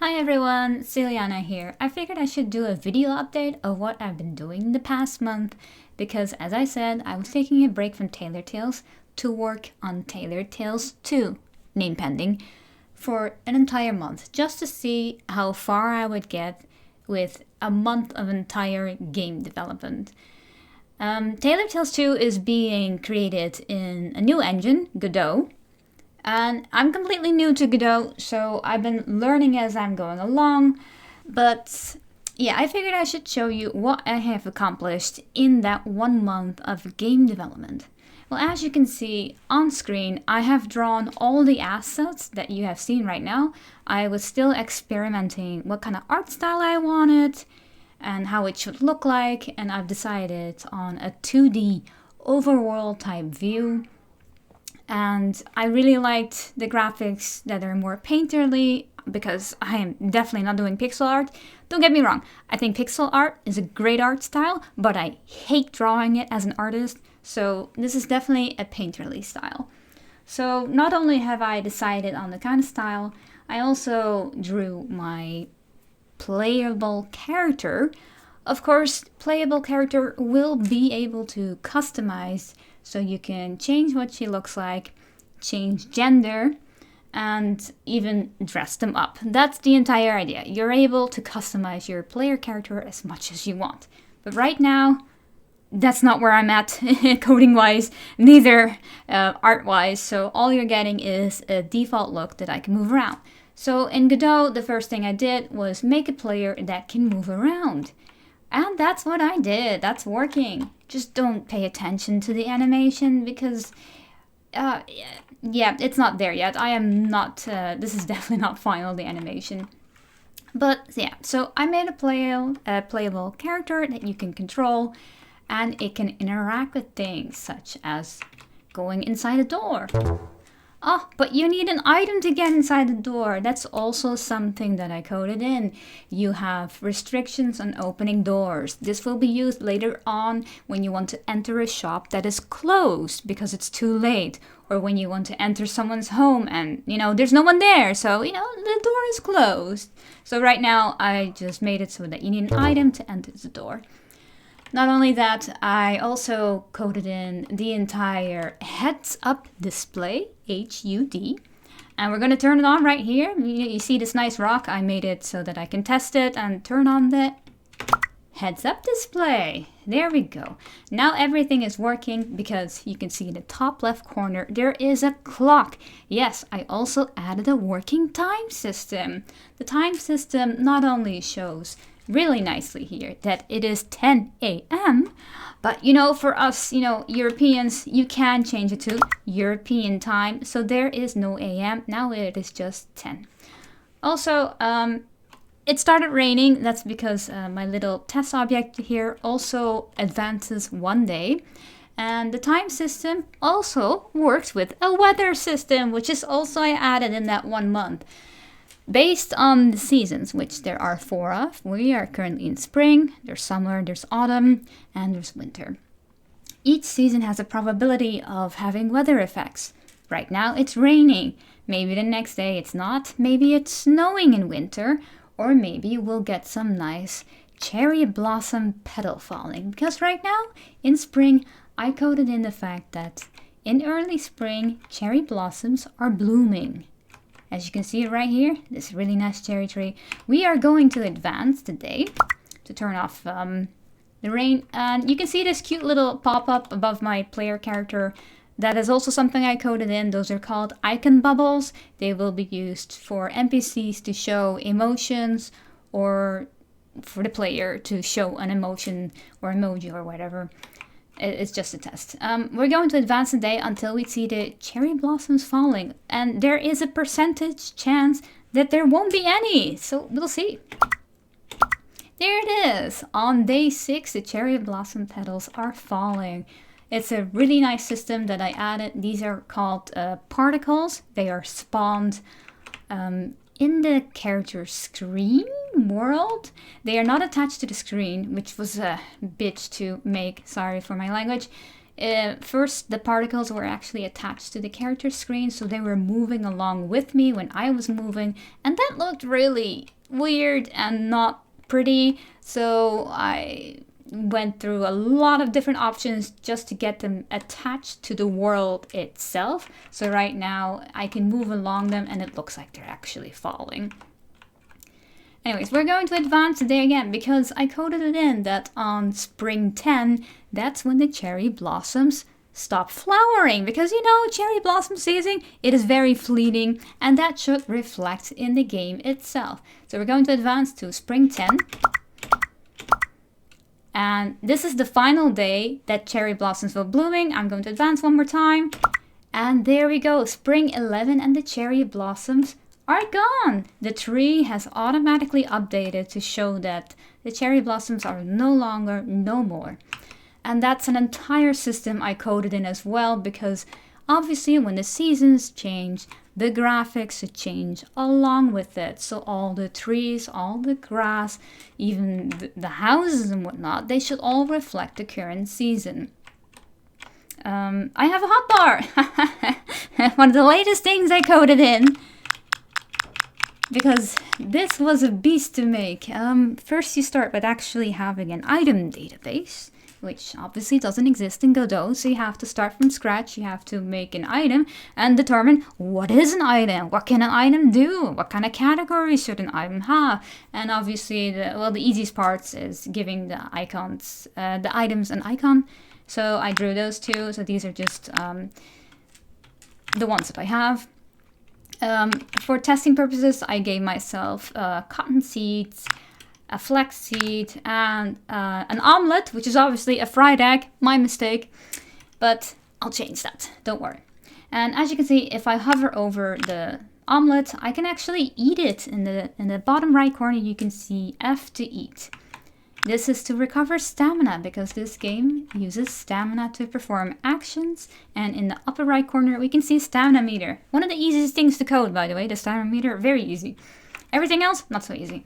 Hi everyone, Celiana here. I figured I should do a video update of what I've been doing in the past month because, as I said, I was taking a break from Tailor Tales to work on Tailor Tales 2, name pending, for an entire month just to see how far I would get with a month of entire game development. Tailor Tales 2 is being created in a new engine, Godot. And I'm completely new to Godot, so I've been learning as I'm going along. But yeah, I figured I should show you what I have accomplished in that 1 month of game development. Well, as you can see on screen, I have drawn all the assets that you have seen right now. I was still experimenting what kind of art style I wanted and how it should look like, and I've decided on a 2D overworld type view. And I really liked the graphics that are more painterly because I am definitely not doing pixel art. Don't get me wrong, I think pixel art is a great art style, but I hate drawing it as an artist, so this is definitely a painterly style. So not only have I decided on the kind of style, I also drew my playable character. Of course, playable character will be able to customize, so you can change what she looks like, change gender, and even dress them up. That's the entire idea. You're able to customize your player character as much as you want. But right now, that's not where I'm at coding-wise, neither art-wise, so all you're getting is a default look that I can move around. So in Godot, the first thing I did was make a player that can move around. And that's what I did. That's working. Just don't pay attention to the animation because, yeah, it's not there yet. I am not, this is definitely not final, the animation. But yeah, so I made a playable character that you can control, and it can interact with things such as going inside a door. Oh, but you need an item to get inside the door. That's also something that I coded in. You have restrictions on opening doors. This will be used later on when you want to enter a shop that is closed because it's too late. Or when you want to enter someone's home and, there's no one there. So, the door is closed. So right now, I just made it so that you need an item to enter the door. Not only that, I also coded in the entire heads-up display, HUD, and we're going to turn it on right here. You see this nice rock? I made it so that I can test it and turn on the heads-up display. There we go. Now everything is working because you can see in the top left corner there is a clock. Yes, I also added a working time system. The time system not only shows really nicely here that it is 10 a.m. But for us, Europeans, you can change it to European time. So there is no a.m. Now it is just 10. Also, it started raining. That's because my little test object here also advances 1 day. And the time system also works with a weather system, which is also I added in that 1 month. Based on the seasons, which there are 4 of, we are currently in spring, there's summer, there's autumn, and there's winter. Each season has a probability of having weather effects. Right now it's raining. Maybe the next day it's not. Maybe it's snowing in winter. Or maybe we'll get some nice cherry blossom petal falling. Because right now, in spring, I coded in the fact that in early spring, cherry blossoms are blooming. As you can see right here, this really nice cherry tree. We are going to advance today to turn off the rain. And you can see this cute little pop-up above my player character. That is also something I coded in. Those are called icon bubbles. They will be used for NPCs to show emotions or for the player to show an emotion or emoji or whatever. It's just a test. We're going to advance the day until we see the cherry blossoms falling. And there is a percentage chance that there won't be any. So we'll see. There it is. On day 6, the cherry blossom petals are falling. It's a really nice system that I added. These are called particles. They are spawned in the character screen world. They are not attached to the screen, which was a bitch to make. Sorry for my language. First, the particles were actually attached to the character screen, so they were moving along with me when I was moving, and that looked really weird and not pretty, so I went through a lot of different options just to get them attached to the world itself. So right now I can move along them and it looks like they're actually falling. Anyways, we're going to advance today again because I coded it in that on spring 10, that's when the cherry blossoms stop flowering, because you know, cherry blossom season, it is very fleeting, and that should reflect in the game itself. So we're going to advance to spring 10. And this is the final day that cherry blossoms will blooming. I'm going to advance one more time. And there we go, spring 11 and the cherry blossoms are gone. The tree has automatically updated to show that the cherry blossoms are no longer, no more. And that's an entire system I coded in as well, because obviously when the seasons change, the graphics should change along with it. So all the trees, all the grass, even the houses and whatnot, they should all reflect the current season. I have a hotbar. One of the latest things I coded in, because this was a beast to make. First you start with actually having an item database, which obviously doesn't exist in Godot, so you have to start from scratch. You have to make an item and determine what is an item, what can an item do, what kind of categories should an item have. And obviously, the easiest part is giving the icons, the items an icon. So I drew those two, so these are just the ones that I have. For testing purposes, I gave myself cotton seeds, a flax seed, and an omelet, which is obviously a fried egg. My mistake, but I'll change that, don't worry. And as you can see, if I hover over the omelet, I can actually eat it. In the bottom right corner, you can see F to eat. This is to recover stamina, because this game uses stamina to perform actions. And in the upper right corner, we can see stamina meter. One of the easiest things to code, by the way, the stamina meter, very easy. Everything else, not so easy.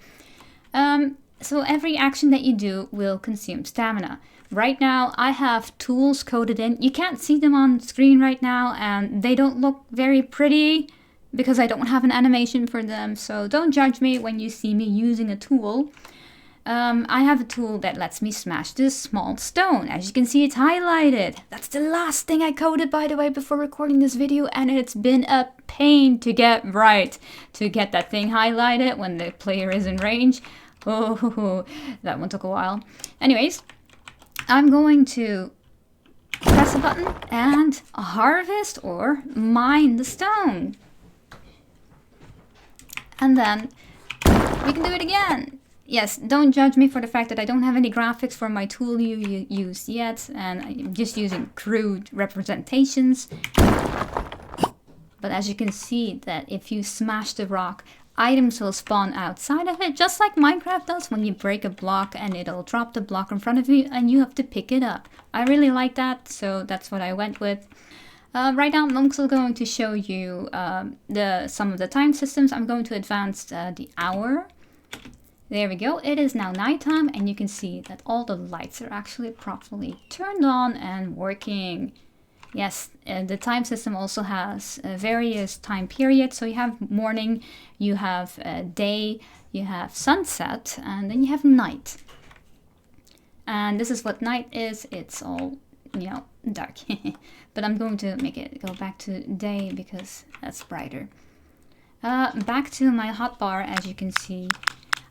So every action that you do will consume stamina. Right now, I have tools coded in. You can't see them on screen right now, and they don't look very pretty because I don't have an animation for them. So don't judge me when you see me using a tool. I have a tool that lets me smash this small stone. As you can see, it's highlighted. That's the last thing I coded, by the way, before recording this video, and it's been a pain to get right, to get that thing highlighted when the player is in range. Oh, that one took a while. Anyways, I'm going to press a button and harvest or mine the stone. And then we can do it again. Yes, don't judge me for the fact that I don't have any graphics for my tool you used yet, and I'm just using crude representations. But as you can see, that if you smash the rock, items will spawn outside of it, just like Minecraft does when you break a block, and it'll drop the block in front of you and you have to pick it up. I really like that, so that's what I went with. Right now I'm also going to show you some of the time systems. I'm going to advance the hour. There we go. It is now nighttime, and you can see that all the lights are actually properly turned on and working. Yes, the time system also has various time periods. So you have morning, you have day, you have sunset, and then you have night. And this is what night is. It's all, you know, dark. But I'm going to make it go back to day because that's brighter. Back to my hotbar, as you can see,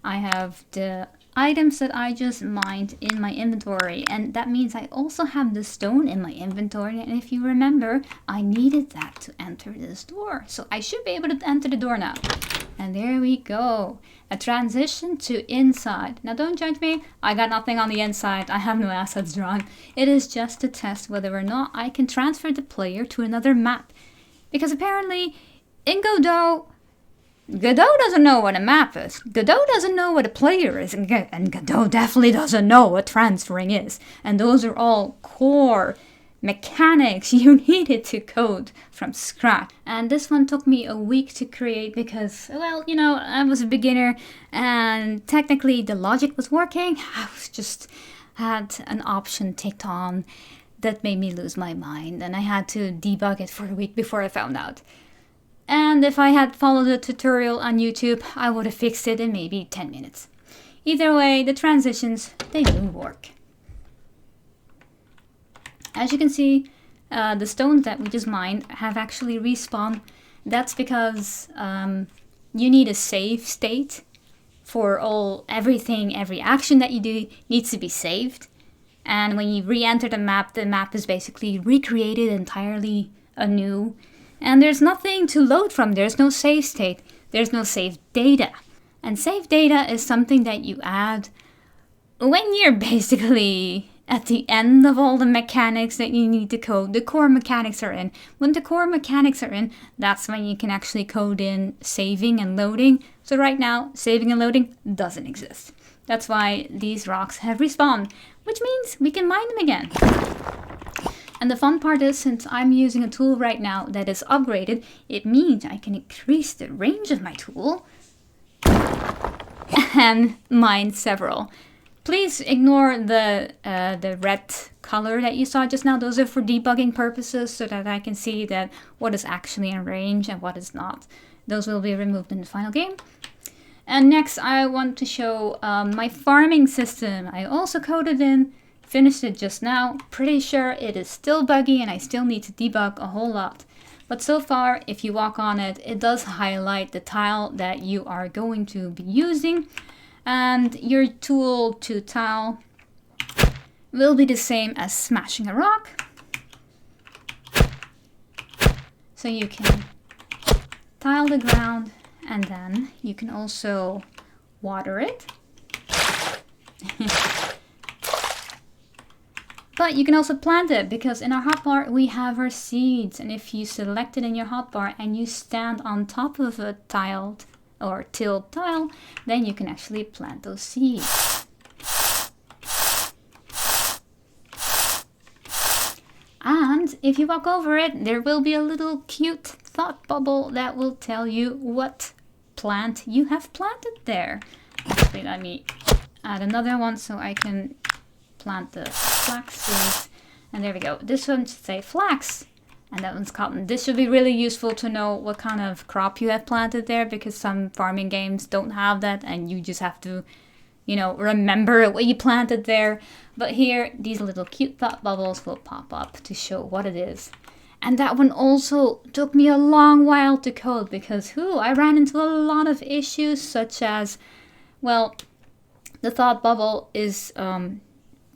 I have the items that I just mined in my inventory, and that means I also have the stone in my inventory. And if you remember, I needed that to enter this door, so I should be able to enter the door now. And there we go, a transition to inside. Now don't judge me, I got nothing on the inside, I have no assets drawn. It is just to test whether or not I can transfer the player to another map, because apparently in Godot doesn't know what a map is. Godot doesn't know what a player is. And Godot definitely doesn't know what transferring is. And those are all core mechanics you needed to code from scratch. And this one took me a week to create because, well, you know, I was a beginner and technically the logic was working. I was just had an option ticked on that made me lose my mind, and I had to debug it for a week before I found out. And if I had followed the tutorial on YouTube, I would have fixed it in maybe 10 minutes. Either way, the transitions, they do work. As you can see, the stones that we just mined have actually respawned. That's because you need a save state for everything, every action that you do needs to be saved. And when you re-enter the map is basically recreated entirely anew. And there's nothing to load from. There's no save state. There's no save data. And save data is something that you add when you're basically at the end of all the mechanics that you need to code. The core mechanics are in. When the core mechanics are in, that's when you can actually code in saving and loading. So right now, saving and loading doesn't exist. That's why these rocks have respawned, which means we can mine them again. And the fun part is, since I'm using a tool right now that is upgraded, it means I can increase the range of my tool and mine several. Please ignore the red color that you saw just now. Those are for debugging purposes so that I can see that what is actually in range and what is not. Those will be removed in the final game. And next I want to show my farming system. I also coded in, finished it just now. Pretty sure it is still buggy and I still need to debug a whole lot. But so far, if you walk on it, it does highlight the tile that you are going to be using. And your tool to tile will be the same as smashing a rock. So you can tile the ground and then you can also water it. But you can also plant it, because in our hotbar we have our seeds, and if you select it in your hotbar and you stand on top of a tiled or tilled tile, then you can actually plant those seeds. And if you walk over it, there will be a little cute thought bubble that will tell you what plant you have planted there. Actually, let me add another one so I can plant the flax seeds. And there we go. This one should say flax, and that one's cotton. This should be really useful to know what kind of crop you have planted there, because some farming games don't have that and you just have to, you know, remember what you planted there. But here, these little cute thought bubbles will pop up to show what it is. And that one also took me a long while to code, because I ran into a lot of issues, such as, well, the thought bubble is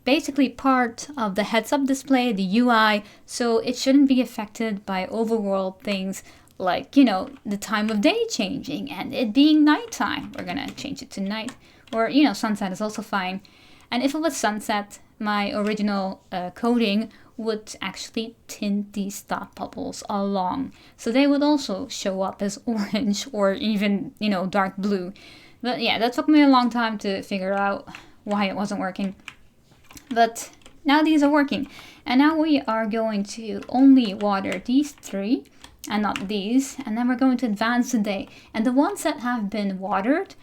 basically part of the heads-up display, the UI, so it shouldn't be affected by overworld things like, you know, the time of day changing and it being nighttime. We're gonna change it to night, or, you know, sunset is also fine. And if it was sunset, my original coding would actually tint these thought bubbles along, so they would also show up as orange or even, you know, dark blue. But yeah, that took me a long time to figure out why it wasn't working. But now these are working, and now we are going to only water these three and not these, and then we're going to advance the day. And the ones that have been watered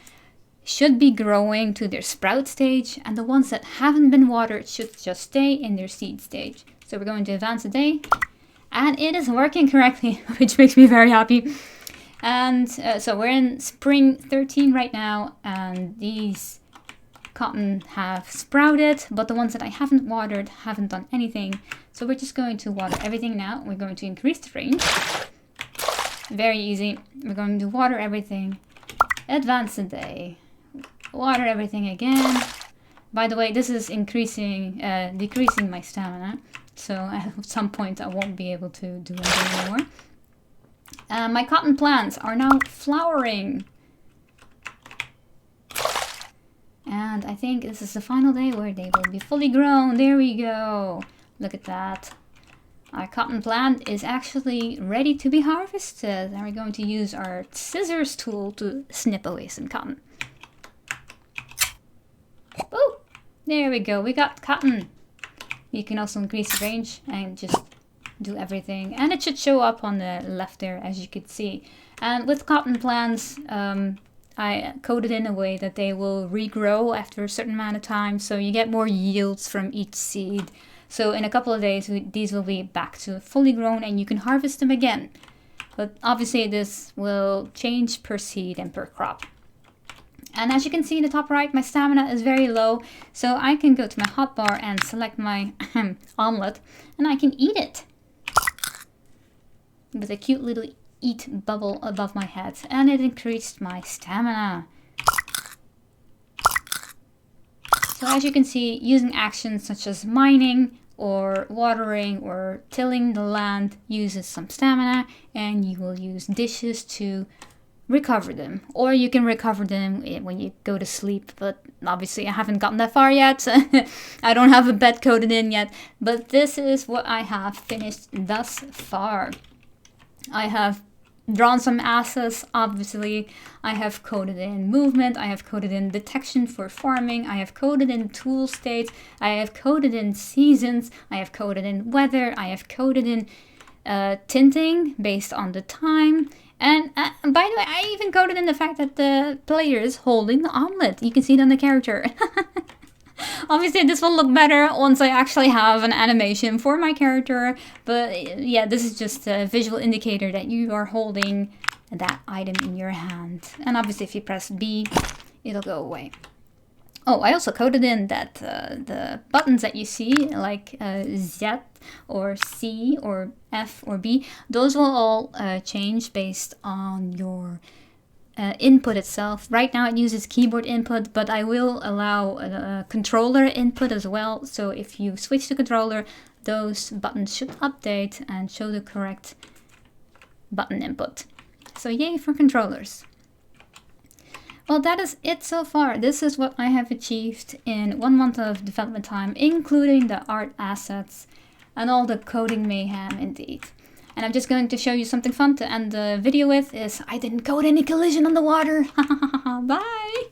should be growing to their sprout stage, and the ones that haven't been watered should just stay in their seed stage. So we're going to advance the day, and it is working correctly, which makes me very happy. And so we're in spring 13 right now, and these cotton have sprouted, but the ones that I haven't watered haven't done anything. So we're just going to water everything now. We're going to increase the range. Very easy. We're going to water everything, advance the day, water everything again. By the way, this is decreasing my stamina, so at some point I won't be able to do anything anymore. My cotton plants are now flowering. And I think this is the final day where they will be fully grown. There we go. Look at that. Our cotton plant is actually ready to be harvested. And we're going to use our scissors tool to snip away some cotton. Oh, there we go. We got cotton. You can also increase the range and just do everything. And it should show up on the left there, as you could see. And with cotton plants, I coded in a way that they will regrow after a certain amount of time, so you get more yields from each seed. So in a couple of days, these will be back to fully grown and you can harvest them again. But obviously this will change per seed and per crop. And as you can see in the top right, my stamina is very low. So I can go to my hotbar and select my omelet and I can eat it. With a cute little eat bubble above my head. And it increased my stamina. So as you can see, using actions such as mining or watering or tilling the land uses some stamina, and you will use dishes to recover them. Or you can recover them when you go to sleep, but obviously I haven't gotten that far yet. I don't have a bed coded in yet, but this is what I have finished thus far. I have drawn some assets, obviously. I have coded in movement, I have coded in detection for farming, I have coded in tool states, I have coded in seasons, I have coded in weather, I have coded in tinting based on the time. And by the way, I even coded in the fact that the player is holding the omelet. You can see it on the character. Obviously, this will look better once I actually have an animation for my character. But yeah, this is just a visual indicator that you are holding that item in your hand. And obviously, if you press B, it'll go away. Oh, I also coded in that the buttons that you see, like Z or C or F or B, those will all change based on your input itself. Right now it uses keyboard input, but I will allow a controller input as well. So if you switch to controller, those buttons should update and show the correct button input. So yay for controllers. Well, that is it so far. This is what I have achieved in 1 month of development time, including the art assets and all the coding mayhem indeed. And I'm just going to show you something fun to end the video with is I didn't code any collision on the water. Bye!